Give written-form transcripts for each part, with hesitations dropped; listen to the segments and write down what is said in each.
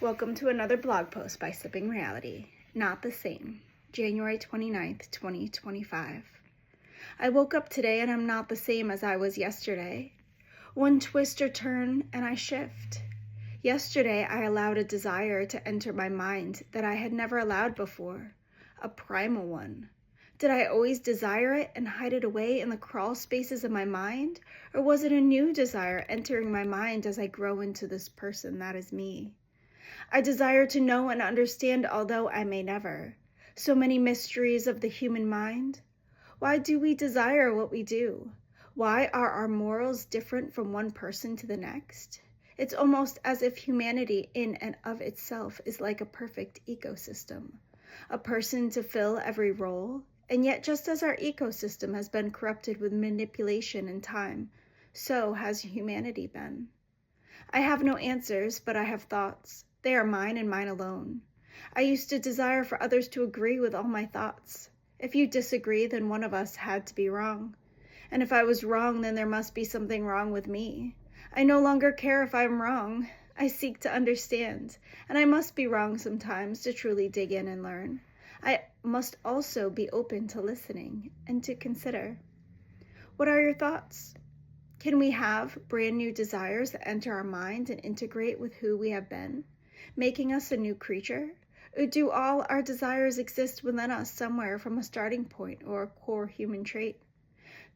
Welcome to another blog post by Sipping Reality. Not the same. January 29th, 2025. I woke up today and I'm not the same as I was yesterday. One twist or turn and I shift. Yesterday I allowed a desire to enter my mind that I had never allowed before. A primal one. Did I always desire it and hide it away in the crawl spaces of my mind? Or was it a new desire entering my mind as I grow into this person that is me? I desire to know and understand, although I may never. So many mysteries of the human mind. Why do we desire what we do? Why are our morals different from one person to the next? It's almost as if humanity in and of itself is like a perfect ecosystem. A person to fill every role, and yet just as our ecosystem has been corrupted with manipulation and time, so has humanity been. I have no answers, but I have thoughts. They are mine and mine alone. I used to desire for others to agree with all my thoughts. If you disagree, then one of us had to be wrong. And if I was wrong, then there must be something wrong with me. I no longer care if I'm wrong. I seek to understand, and I must be wrong sometimes to truly dig in and learn. I must also be open to listening and to consider. What are your thoughts? Can we have brand new desires that enter our mind and integrate with who we have been, making us a new creature? Or do all our desires exist within us somewhere from a starting point or a core human trait?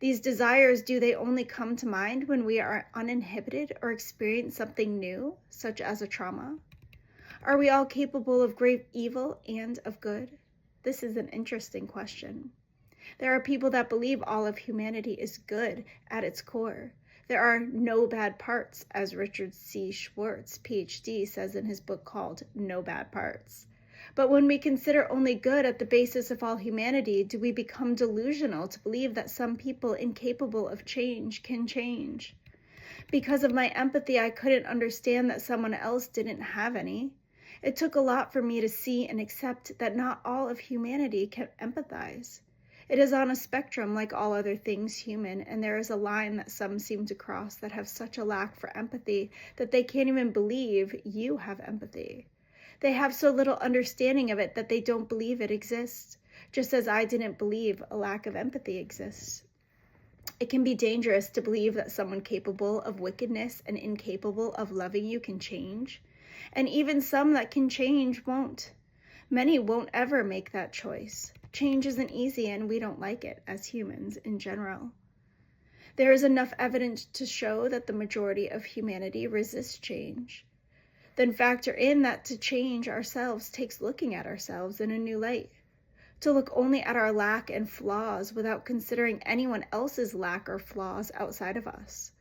These desires, do they only come to mind when we are uninhibited or experience something new, such as a trauma? Are we all capable of great evil and of good? This is an interesting question. There are people that believe all of humanity is good at its core. There are no bad parts, as Richard C. Schwartz, PhD, says in his book called No Bad Parts. But when we consider only good at the basis of all humanity, do we become delusional to believe that some people incapable of change can change? Because of my empathy, I couldn't understand that someone else didn't have any. It took a lot for me to see and accept that not all of humanity can empathize. It is on a spectrum like all other things human, and there is a line that some seem to cross that have such a lack for empathy that they can't even believe you have empathy. They have so little understanding of it that they don't believe it exists, just as I didn't believe a lack of empathy exists. It can be dangerous to believe that someone capable of wickedness and incapable of loving you can change, and even some that can change won't. Many won't ever make that choice. Change isn't easy and we don't like it as humans in general. There is enough evidence to show that the majority of humanity resists change. Then factor in that to change ourselves takes looking at ourselves in a new light. To look only at our lack and flaws without considering anyone else's lack or flaws outside of us.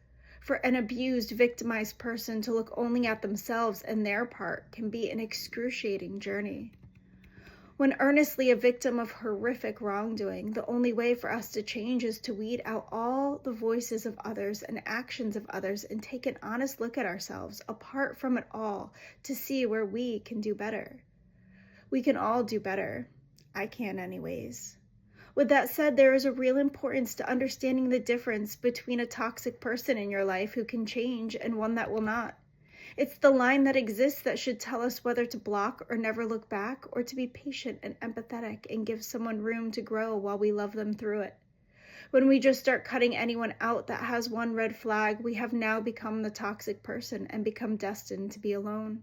For an abused, victimized person to look only at themselves and their part can be an excruciating journey. When earnestly a victim of horrific wrongdoing, the only way for us to change is to weed out all the voices of others and actions of others and take an honest look at ourselves apart from it all to see where we can do better. We can all do better. I can anyways. With that said, there is a real importance to understanding the difference between a toxic person in your life who can change and one that will not. It's the line that exists that should tell us whether to block or never look back, or to be patient and empathetic and give someone room to grow while we love them through it. When we just start cutting anyone out that has one red flag, we have now become the toxic person and become destined to be alone.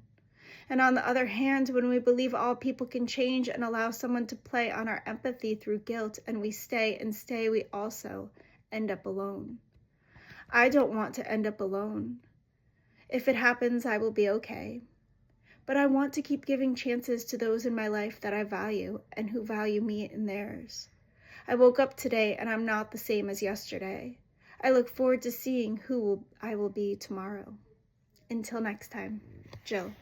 And on the other hand, when we believe all people can change and allow someone to play on our empathy through guilt, and we stay and stay, we also end up alone. I don't want to end up alone. If it happens, I will be okay. But I want to keep giving chances to those in my life that I value and who value me in theirs. I woke up today and I'm not the same as yesterday. I look forward to seeing who I will be tomorrow. Until next time, Jill.